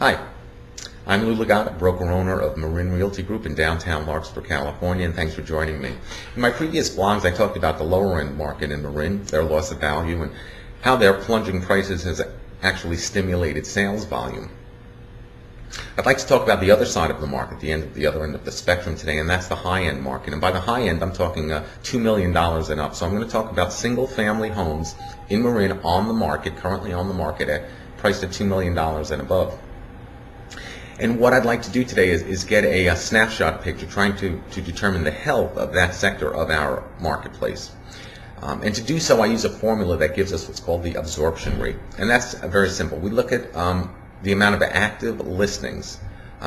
Hi, I'm Lou Gatta, broker-owner of Marin Realty Group in downtown Larkspur, California, and thanks for joining me. In my previous blogs, I talked about the lower-end market in Marin, their loss of value, and how their plunging prices has actually stimulated sales volume. I'd like to talk about the other side of the market, the other end of the spectrum today, and that's the high-end market. And by the high end, I'm talking $2 million and up. So I'm going to talk about single-family homes in Marin on the market, currently on the market, priced at $2 million and above. And what I'd like to do today is get a snapshot picture, trying to determine the health of that sector of our marketplace. And to do so, I use a formula that gives us what's called the absorption rate. And that's very simple. We look at the amount of active listings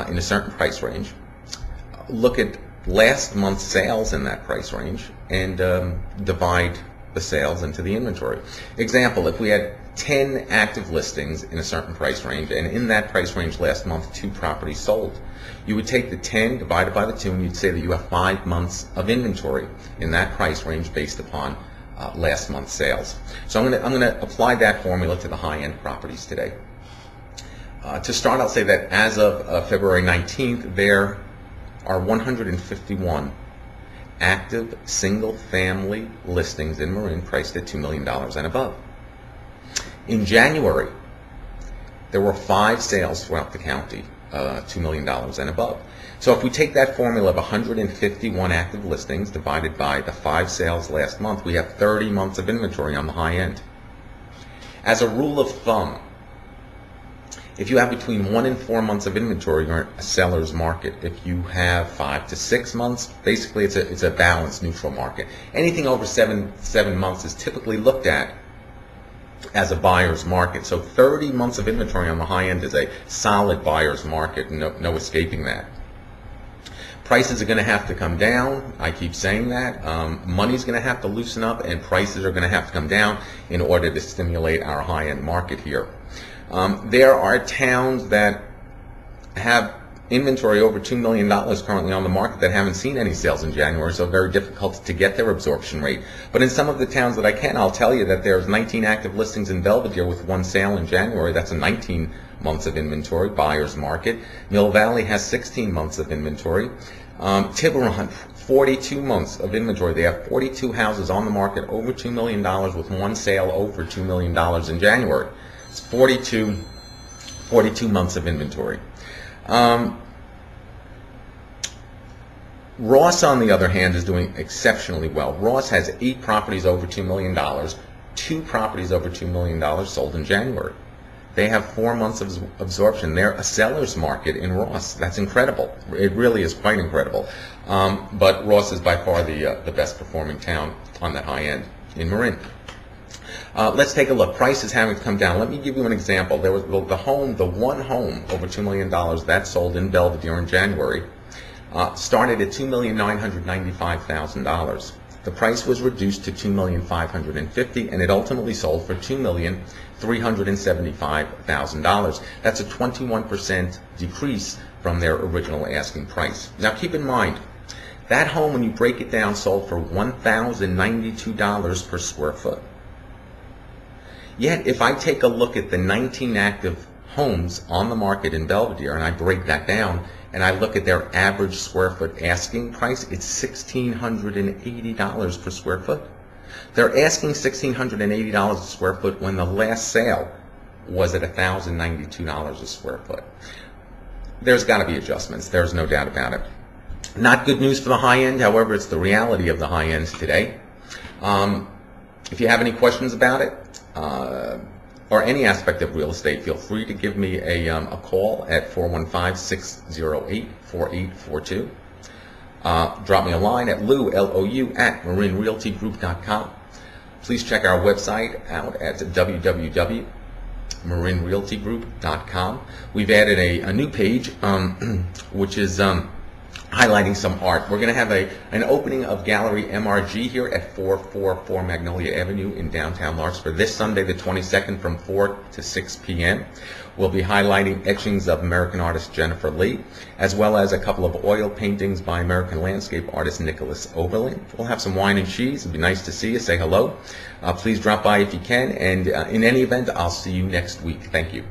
in a certain price range, look at last month's sales in that price range, and divide the sales into the inventory. Example, if we had 10 active listings in a certain price range, and in that price range last month 2 properties sold, you would take the 10 divided by the 2, and you'd say that you have 5 months of inventory in that price range based upon last month's sales. So I'm going to apply that formula to the high-end properties today. To start, I'll say that as of February 19th, there are 151 active single-family listings in Marin priced at $2 million and above. In January, there were 5 sales throughout the county, $2 million and above. So if we take that formula of 151 active listings divided by the 5 sales last month, we have 30 months of inventory on the high end. As a rule of thumb, if you have between 1 and 4 months of inventory, you're a seller's market. If you have 5 to 6 months, basically it's a balanced, neutral market. Anything over seven months is typically looked at as a buyer's market. So 30 months of inventory on the high end is a solid buyer's market, no escaping that. Prices are going to have to come down. I keep saying that. Money's going to have to loosen up, and prices are going to have to come down in order to stimulate our high-end market here. There are towns that have inventory over $2 million currently on the market that haven't seen any sales in January, so very difficult to get their absorption rate. But in some of the towns that I can, I'll tell you that there's 19 active listings in Belvedere with 1 sale in January. That's a 19 months of inventory, buyer's market. Mill Valley has 16 months of inventory. Tiburon, 42 months of inventory. They have 42 houses on the market over $2 million with 1 sale over $2 million in January. It's 42 months of inventory. Ross, on the other hand, is doing exceptionally well. Ross has 8 properties over $2 million, 2 properties over $2 million sold in January. They have 4 months of absorption. They're a seller's market in Ross. That's incredible. It really is quite incredible. But Ross is by far the best performing town on that high end in Marin. Let's take a look. Prices having come down. Let me give you an example. There was the one home over $2 million that sold in Belvedere in January. Started at $2,995,000. The price was reduced to $2,550,000, and it ultimately sold for $2,375,000. That's a 21% decrease from their original asking price. Now keep in mind, that home, when you break it down, sold for $1,092 per square foot. Yet if I take a look at the 19 active homes on the market in Belvedere and I break that down, and I look at their average square foot asking price, it's $1,680 per square foot. They're asking $1,680 a square foot when the last sale was at $1,092 a square foot. There's got to be adjustments. There's no doubt about it. Not good news for the high end. However, it's the reality of the high ends today. If you have any questions about it, or any aspect of real estate, feel free to give me a call at 415-608-4842. Drop me a line at Lou, at marinrealtygroup.com. Please check our website out at www.marinrealtygroup.com. We've added a new page, which is highlighting some art. We're going to have an opening of Gallery MRG here at 444 Magnolia Avenue in downtown Larkspur this Sunday the 22nd from 4 to 6 p.m. We'll be highlighting etchings of American artist Jennifer Lee, as well as a couple of oil paintings by American landscape artist Nicholas Oberlin. We'll have some wine and cheese. It'd be nice to see you. Say hello. Please drop by if you can, and in any event, I'll see you next week. Thank you.